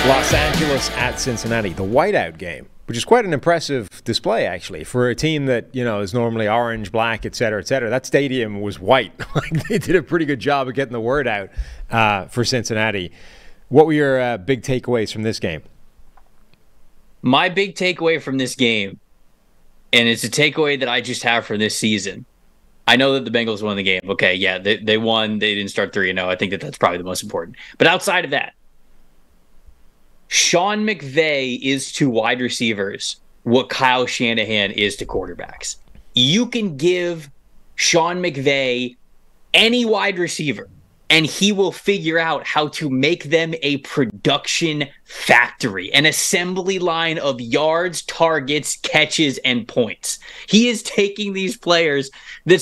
Los Angeles at Cincinnati, the whiteout game, which is quite an impressive display, actually, for a team that, is normally orange, black, et cetera, et cetera. That stadium was white. They did a pretty good job of getting the word out for Cincinnati. What were your big takeaways from this game? My big takeaway from this game, and it's a takeaway that I just have for this season. I know that the Bengals won the game. Okay, yeah, they won. They didn't start 3-0. I think that's probably the most important. But outside of that, Sean McVay is to wide receivers what Kyle Shanahan is to quarterbacks. You can give Sean McVay any wide receiver, and he will figure out how to make them a production factory, an assembly line of yards, targets, catches, and points. He is taking these players. The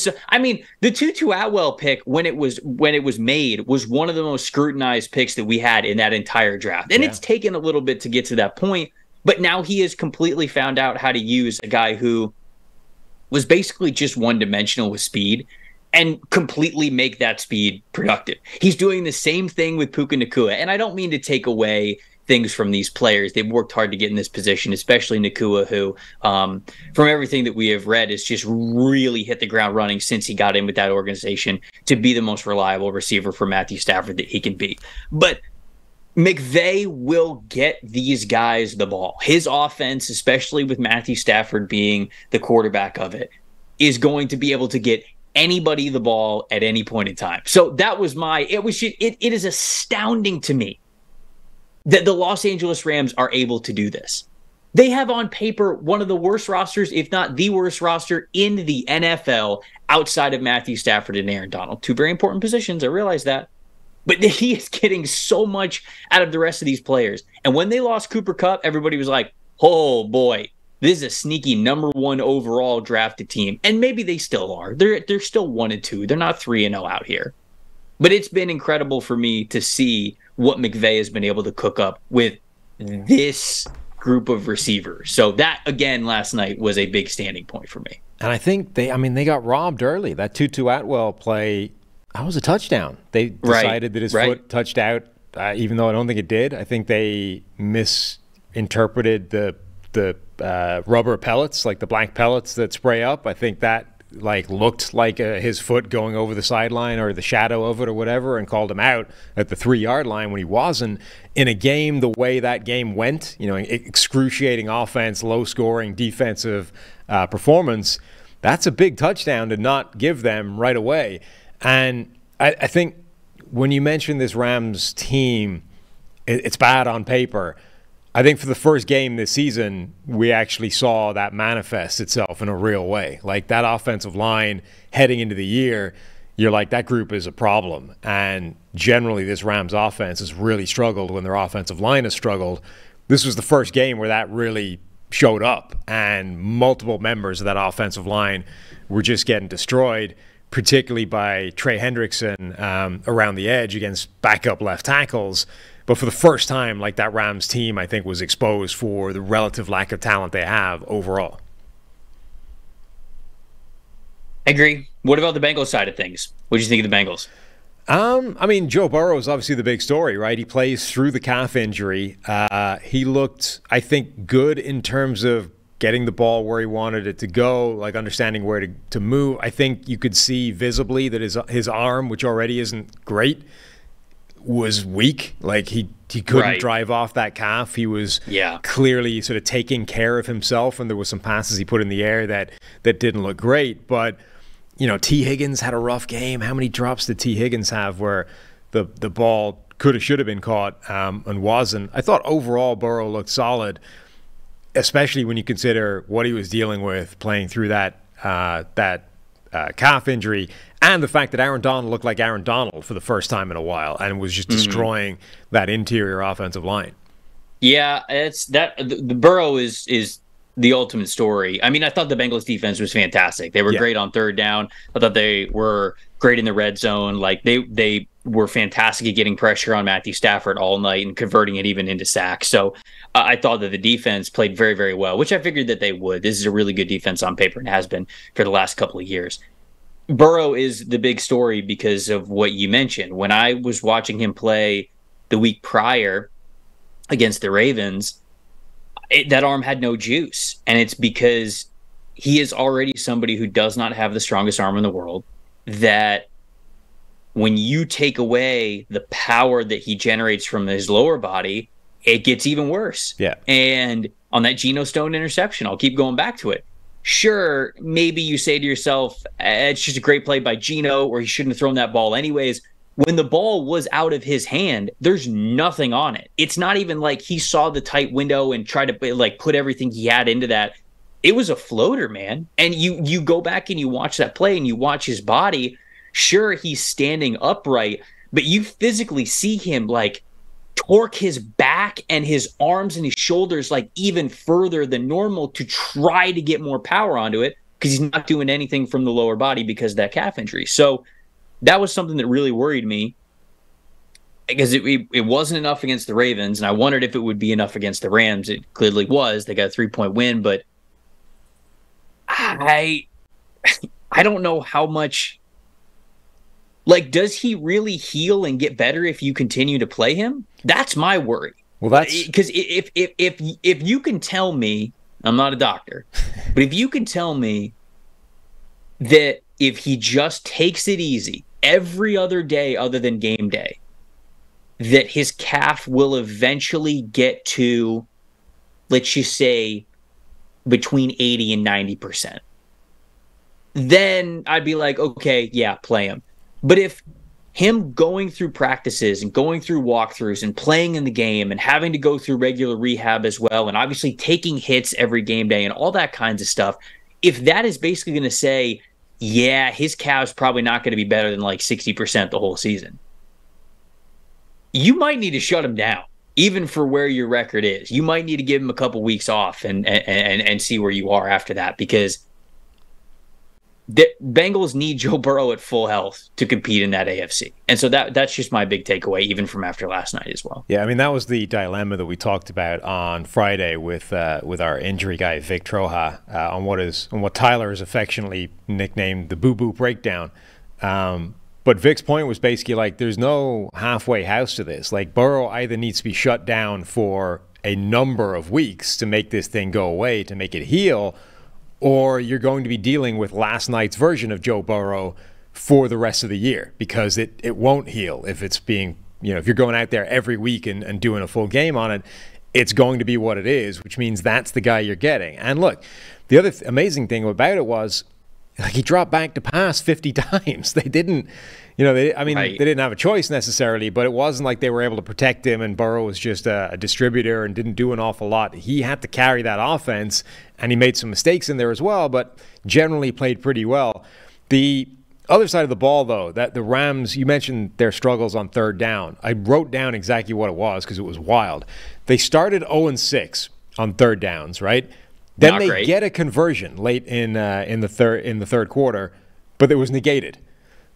Tutu Atwell pick, when it was made, was one of the most scrutinized picks that we had in that entire draft. And It's taken a little bit to get to that point, but now he has completely found out how to use a guy who was basically just one-dimensional with speed and completely make that speed productive. He's doing the same thing with Puka Nacua. And I don't mean to take away things from these players. They've worked hard to get in this position, especially Nacua, who, from everything that we have read, has just really hit the ground running since he got in with that organization to be the most reliable receiver for Matthew Stafford that he can be. But McVay will get these guys the ball. His offense, especially with Matthew Stafford being the quarterback of it, is going to be able to get anybody the ball at any point in time. So that was it is astounding to me that the Los Angeles Rams are able to do this. They have on paper one of the worst rosters, if not the worst roster in the NFL outside of Matthew Stafford and Aaron Donald. Two very important positions, I realize that. But he is getting so much out of the rest of these players. And when they lost Cooper Kupp, everybody was like, oh boy, this is a sneaky number 1 overall drafted team. And maybe they still are. They're still 1-2. They're not 3-0 out here. But it's been incredible for me to see what McVay has been able to cook up with this group of receivers. So that, again, last night was a big standing point for me. And I think they got robbed early. That Tutu Atwell play, that was a touchdown. They decided that his foot touched out, even though I don't think it did. I think they misinterpreted the rubber pellets, like the black pellets that spray up. I think that looked like his foot going over the sideline or the shadow of it or whatever, and called him out at the 3-yard line when he wasn't. In a game the way that game went, excruciating offense, low scoring defensive performance, that's a big touchdown to not give them right away. And I think when you mention this Rams team, it's bad on paper. I think for the first game this season, we actually saw that manifest itself in a real way. Like, that offensive line heading into the year, you're like, that group is a problem. And generally, this Rams offense has really struggled when their offensive line has struggled. This was the first game where that really showed up, and multiple members of that offensive line were just getting destroyed, particularly by Trey Hendrickson around the edge against backup left tackles. But for the first time, that Rams team, I think, was exposed for the relative lack of talent they have overall. I agree. What about the Bengals side of things? What did you think of the Bengals? Joe Burrow is obviously the big story, right? He plays through the calf injury. He looked, I think, good in terms of getting the ball where he wanted it to go, understanding where to move. I think you could see visibly that his arm, which already isn't great, was weak. He couldn't drive off that calf. He was clearly sort of taking care of himself, and there was some passes he put in the air that didn't look great. But T. Higgins had a rough game. How many drops did T. Higgins have where the ball should have been caught and wasn't? I thought overall Burrow looked solid, especially when you consider what he was dealing with playing through that calf injury, and the fact that Aaron Donald looked like Aaron Donald for the first time in a while and was just destroying that interior offensive line. Yeah, it's that the Burrow is the ultimate story. I thought the Bengals defense was fantastic. They were great on third down. I thought they were great in the red zone. They were fantastic at getting pressure on Matthew Stafford all night and converting it even into sacks. So I thought that the defense played very, very well, which I figured that they would. This is a really good defense on paper and has been for the last couple of years. Burrow is the big story because of what you mentioned. When I was watching him play the week prior, against the Ravens, that arm had no juice. And it's because he is already somebody who does not have the strongest arm in the world, that when you take away the power that he generates from his lower body, it gets even worse. Yeah. And on that Geno Stone interception, I'll keep going back to it. Sure, maybe you say to yourself, it's just a great play by Geno, or he shouldn't have thrown that ball anyways. When the ball was out of his hand, there's nothing on it. It's not even like he saw the tight window and tried to like put everything he had into that. It was a floater, man. And you go back and you watch that play and you watch his body. Sure, he's standing upright, but you physically see him like torque his back and his arms and his shoulders like even further than normal to try to get more power onto it, because he's not doing anything from the lower body because of that calf injury. So that was something that really worried me, because it wasn't enough against the Ravens, and I wondered if it would be enough against the Rams. It clearly was. They got a 3-point win, but I don't know how much. Like, does he really heal and get better if you continue to play him? That's my worry. Well, that's because if you can tell me, I'm not a doctor, but if you can tell me that if he just takes it easy every other day other than game day, that his calf will eventually get to, let's just say, between 80 and 90%, then I'd be like, okay, yeah, play him. But if him going through practices and going through walkthroughs and playing in the game and having to go through regular rehab as well, and obviously taking hits every game day and all that kinds of stuff, if that is basically going to say, yeah, his calf's probably not going to be better than like 60% the whole season, you might need to shut him down, even for where your record is. You might need to give him a couple weeks off and see where you are after that, because the Bengals need Joe Burrow at full health to compete in that AFC. And so that's just my big takeaway, even from after last night as well. Yeah, I mean, that was the dilemma that we talked about on Friday with our injury guy, Vic Troja, on what Tyler has affectionately nicknamed the boo-boo breakdown. But Vic's point was basically like, there's no halfway house to this. Like, Burrow either needs to be shut down for a number of weeks to make this thing go away, to make it heal, or you're going to be dealing with last night's version of Joe Burrow for the rest of the year, because it won't heal if it's being, if you're going out there every week and doing a full game on it, it's going to be what it is, which means that's the guy you're getting. And look, the other amazing thing about it was, like, he dropped back to pass 50 times. They didn't, They didn't have a choice necessarily, but it wasn't like they were able to protect him and Burrow was just a distributor and didn't do an awful lot. He had to carry that offense, and he made some mistakes in there as well, but generally played pretty well. The other side of the ball, though, that the Rams, you mentioned their struggles on third down. I wrote down exactly what it was because it was wild. They started 0-6 on third downs, right? Then they get a conversion late in the third quarter, but it was negated.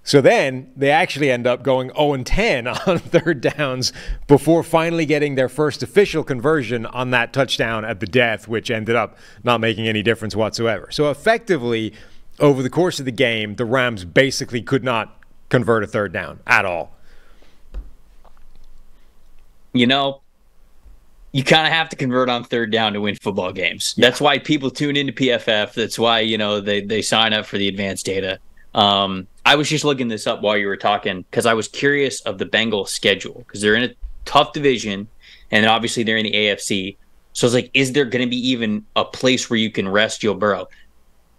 So then they actually end up going 0-10 on third downs before finally getting their first official conversion on that touchdown at the death, which ended up not making any difference whatsoever. So effectively, over the course of the game, the Rams basically could not convert a third down at all. You kind of have to convert on third down to win football games. Yeah. That's why people tune into PFF. That's why, they sign up for the advanced data. I was just looking this up while you were talking because I was curious of the Bengals schedule, because they're in a tough division and obviously they're in the AFC. So I was like, is there going to be even a place where you can rest Joe Burrow?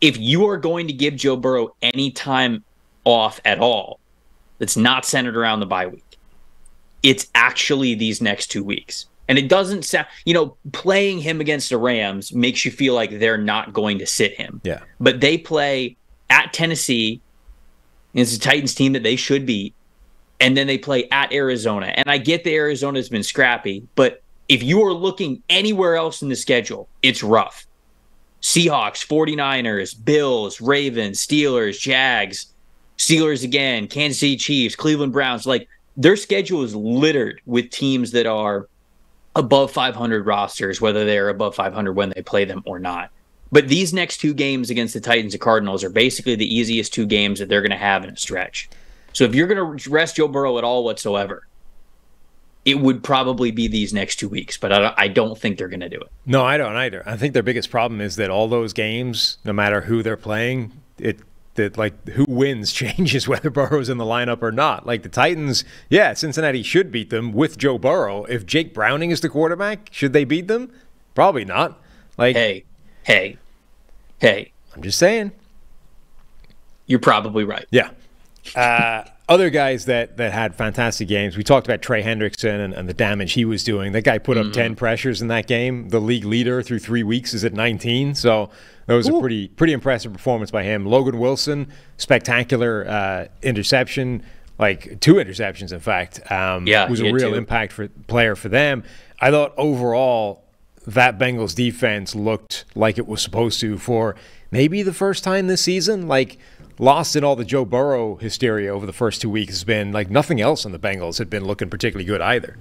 If you are going to give Joe Burrow any time off at all, that's not centered around the bye week, it's actually these next 2 weeks. And it doesn't sound, playing him against the Rams makes you feel like they're not going to sit him. Yeah. But they play at Tennessee. It's a Titans team that they should beat. And then they play at Arizona. And I get that Arizona's been scrappy, but if you are looking anywhere else in the schedule, it's rough. Seahawks, 49ers, Bills, Ravens, Steelers, Jags, Steelers again, Kansas City Chiefs, Cleveland Browns. Like, their schedule is littered with teams that are above 500 rosters, whether they're above 500 when they play them or not. But these next two games against the Titans and Cardinals are basically the easiest two games that they're going to have in a stretch. So if you're going to rest Joe Burrow at all whatsoever, it would probably be these next 2 weeks, but I don't think they're going to do it. No, I don't either. I think their biggest problem is that all those games, no matter who they're playing, who wins changes whether Burrow's in the lineup or not. Like the Titans, yeah, Cincinnati should beat them with Joe Burrow. If Jake Browning is the quarterback, should they beat them? Probably not. Like, hey. I'm just saying. You're probably right. Yeah. Other guys that had fantastic games. We talked about Trey Hendrickson and the damage he was doing. That guy put up 10 pressures in that game. The league leader through 3 weeks is at 19. So that was a pretty impressive performance by him. Logan Wilson, spectacular interception, like 2 interceptions, in fact. Was a real impact player for them. I thought overall that Bengals defense looked like it was supposed to for maybe the first time this season. Like, lost in all the Joe Burrow hysteria over the first 2 weeks has been like nothing else on the Bengals had been looking particularly good either.